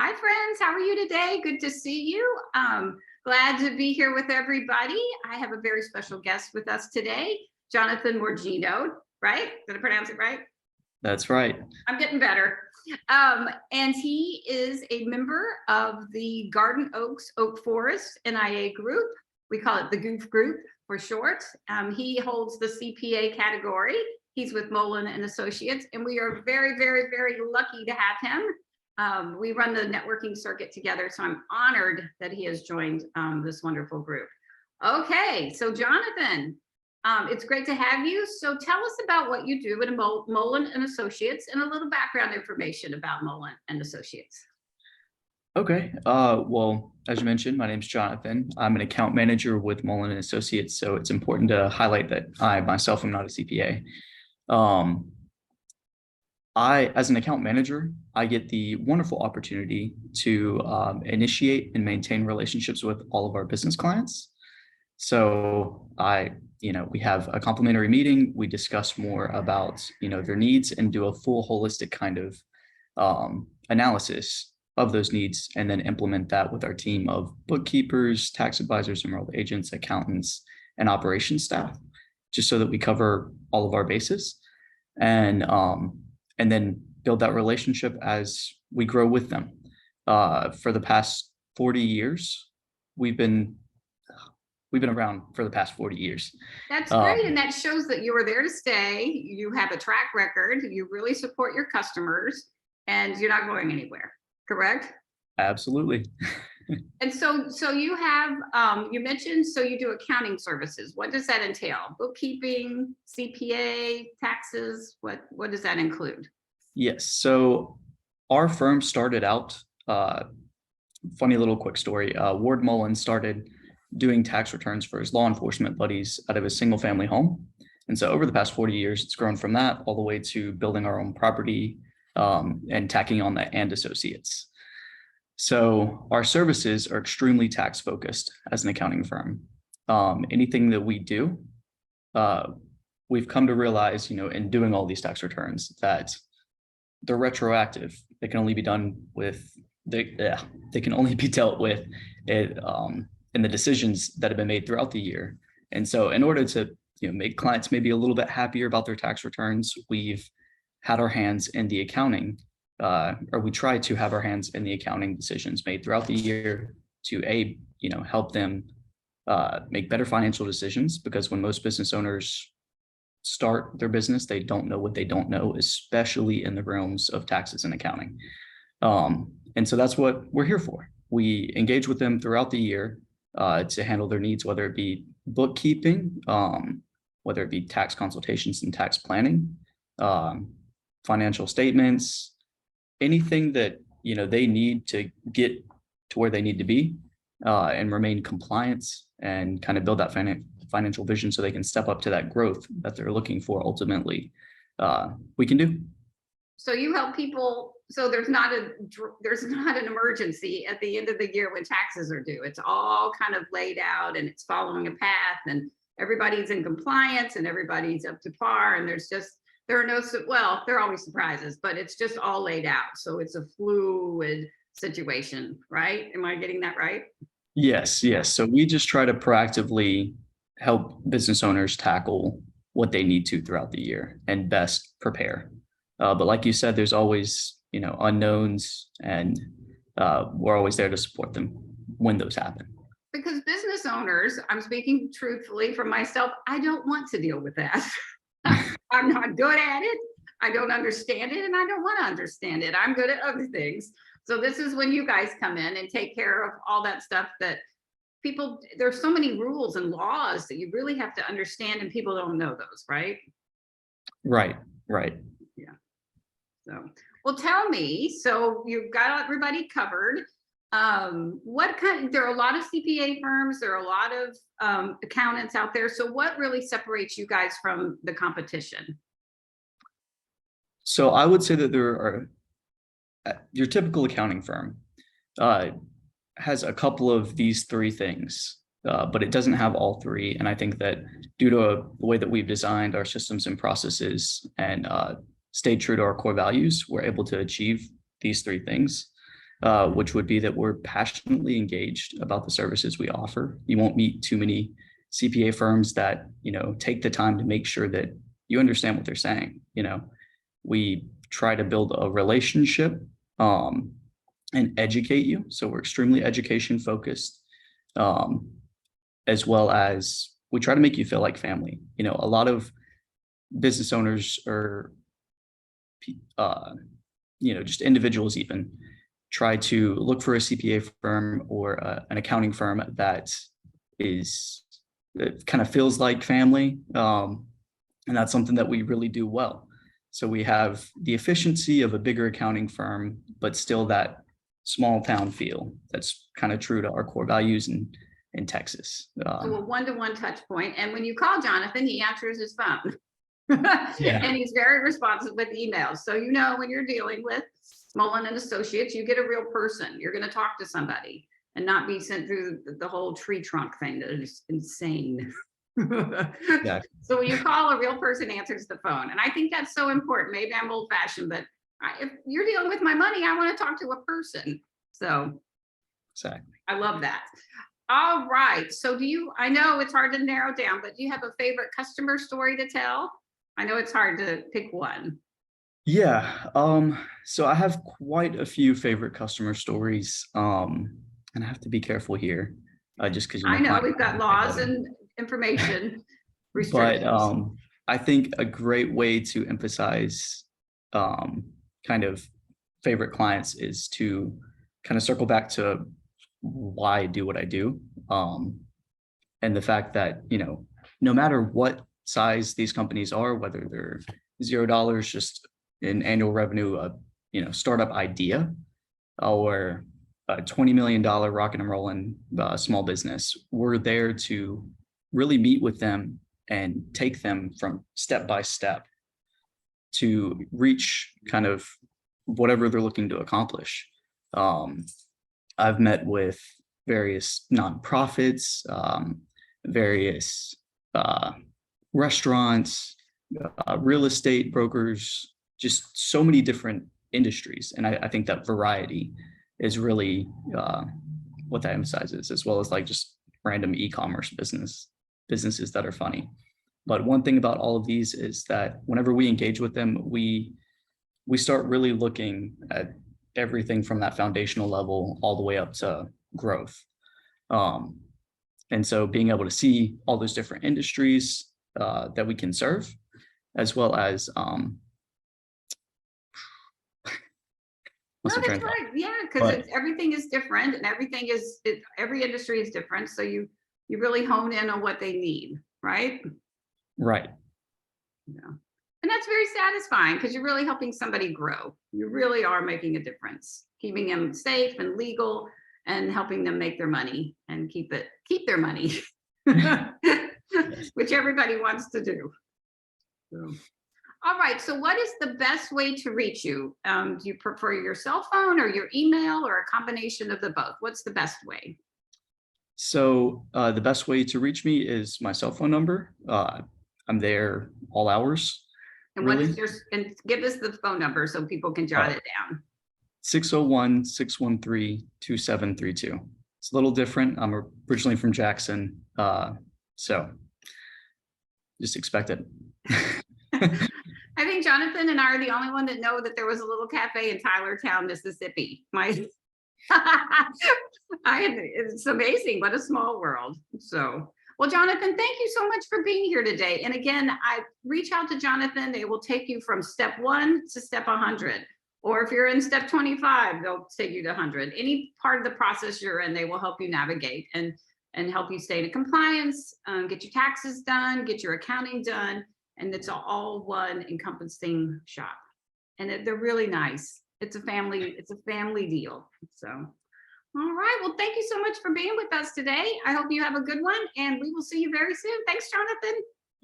Hi, friends. How are you today? Good to see you. Glad to be here with everybody. I have a very special guest with us today, Jonathan Morgigno, right? Did I pronounce it right? That's right. I'm getting better. And he is a member of the Garden Oaks Oak Forest NIA group. We call it the Goof Group for short. He holds the CPA category. He's with Mullen and Associates, and we are very, very, very lucky to have him. We run the networking circuit together, so I'm honored that he has joined this wonderful group. Okay, so Jonathan, it's great to have you. So tell us about what you do at Mullen and Associates and a little background information about Mullen and Associates. Okay. Well, as you mentioned, my name's Jonathan. I'm an account manager with Mullen and Associates, so it's important to highlight that I myself am not a CPA. As an account manager, I get the wonderful opportunity to initiate and maintain relationships with all of our business clients. So we have a complimentary meeting. We discuss more about, their needs and do a full holistic kind of analysis of those needs, and then implement that with our team of bookkeepers, tax advisors, enrolled agents, accountants, and operations staff, just so that we cover all of our bases, and then build that relationship as we grow with them. For the past 40 years, we've been around for the past 40 years. That's great. And that shows that you were there to stay. You have a track record. You really support your customers and you're not going anywhere, correct? Absolutely. And so you have, you mentioned, so you do accounting services. What does that entail? Bookkeeping, CPA, taxes? What does that include? Yes. So our firm started out, funny little quick story. Ward Mullen started doing tax returns for his law enforcement buddies out of his single family home. And so over the past 40 years, it's grown from that all the way to building our own property and tacking on that and associates. So our services are extremely tax focused as an accounting firm. Anything that we do, we've come to realize, in doing all these tax returns, that they're retroactive. They can only be done with, they can only be dealt with it, in the decisions that have been made throughout the year. And so in order to make clients maybe a little bit happier about their tax returns, we've had our hands in the accounting, or we try to have our hands in the accounting decisions made throughout the year to help them make better financial decisions, because when most business owners start their business, they don't know what they don't know, especially in the realms of taxes and accounting. And so that's what we're here for. We engage with them throughout the year to handle their needs, whether it be bookkeeping, whether it be tax consultations and tax planning, financial statements, anything that they need to get to where they need to be and remain compliant and kind of build that financial vision so they can step up to that growth that they're looking for ultimately. We can do. So you help people. So there's not an emergency at the end of the year when taxes are due. It's all kind of laid out and it's following a path and everybody's in compliance and everybody's up to par. And there are always surprises, but it's just all laid out. So it's a fluid situation, right? Am I getting that right? Yes. So we just try to proactively help business owners tackle what they need to throughout the year and best prepare. But like you said, there's always unknowns, and we're always there to support them when those happen. Because business owners, I'm speaking truthfully for myself, I don't want to deal with that. I'm not good at it. I don't understand it, and I don't want to understand it. I'm good at other things. So this is when you guys come in and take care of all that stuff that there's so many rules and laws that you really have to understand, and people don't know those, right? Right. Yeah. So, well, tell me, so you've got everybody covered. There are a lot of CPA firms, there are a lot of accountants out there. So what really separates you guys from the competition? So I would say that there are, your typical accounting firm has a couple of these three things, but it doesn't have all three. And I think that due to the way that we've designed our systems and processes and stayed true to our core values, we're able to achieve these three things. which would be that we're passionately engaged about the services we offer. You won't meet too many CPA firms that, take the time to make sure that you understand what they're saying. We try to build a relationship and educate you. So we're extremely education focused, as well as we try to make you feel like family. A lot of business owners or, just individuals even try to look for a CPA firm or an accounting firm that it kind of feels like family. And that's something that we really do well. So we have the efficiency of a bigger accounting firm, but still that small town feel that's kind of true to our core values in Texas. So a one-to-one touch point. And when you call Jonathan, he answers his phone. Yeah. And he's very responsive with emails. So when you're dealing with Mullen and Associates, you get a real person. You're going to talk to somebody and not be sent through the whole tree trunk thing that is insane. Yeah. So when you call, a real person answers the phone. And I think that's so important. Maybe I'm old fashioned, but if you're dealing with my money, I want to talk to a person. So Exactly. I love that. All right. So I know it's hard to narrow down, but do you have a favorite customer story to tell? I know it's hard to pick one. Yeah. So I have quite a few favorite customer stories. And I have to be careful here, just because I know we've got laws and information restrictions. But I think a great way to emphasize kind of favorite clients is to kind of circle back to why I do what I do. And the fact that, no matter what size these companies are, whether they're $0, just an annual revenue, startup idea, or a $20 million rocket and rolling small business, we're there to really meet with them and take them from step by step to reach kind of whatever they're looking to accomplish. I've met with various nonprofits, various restaurants, real estate brokers, just so many different industries. And I think that variety is really what that emphasizes, as well as like just random e-commerce businesses that are funny. But one thing about all of these is that whenever we engage with them, we start really looking at everything from that foundational level all the way up to growth. And so being able to see all those different industries that we can serve, as well as No, that's right. Yeah, because everything is different, and every industry is different. So you really hone in on what they need, right? Right. Yeah. And that's very satisfying because you're really helping somebody grow. You really are making a difference, keeping them safe and legal and helping them make their money and keep their money, which everybody wants to do. So. All right. So what is the best way to reach you? Do you prefer your cell phone or your email or a combination of the both? What's the best way? So the best way to reach me is my cell phone number. I'm there all hours. And really. And give us the phone number so people can jot it down. 601-613-2732. It's a little different. I'm originally from Jackson. So just expect it. I think Jonathan and I are the only one that know that there was a little cafe in Tylertown, Mississippi. It's amazing. What a small world. So, well, Jonathan, thank you so much for being here today. And again, I reach out to Jonathan. They will take you from step 1 to step 100. Or if you're in step 25, they'll take you to 100. Any part of the process you're in, they will help you navigate and help you stay in compliance, get your taxes done, get your accounting done. And it's all one encompassing shop. And they're really nice. It's a family deal. So, all right. Well, thank you so much for being with us today. I hope you have a good one and we will see you very soon. Thanks, Jonathan.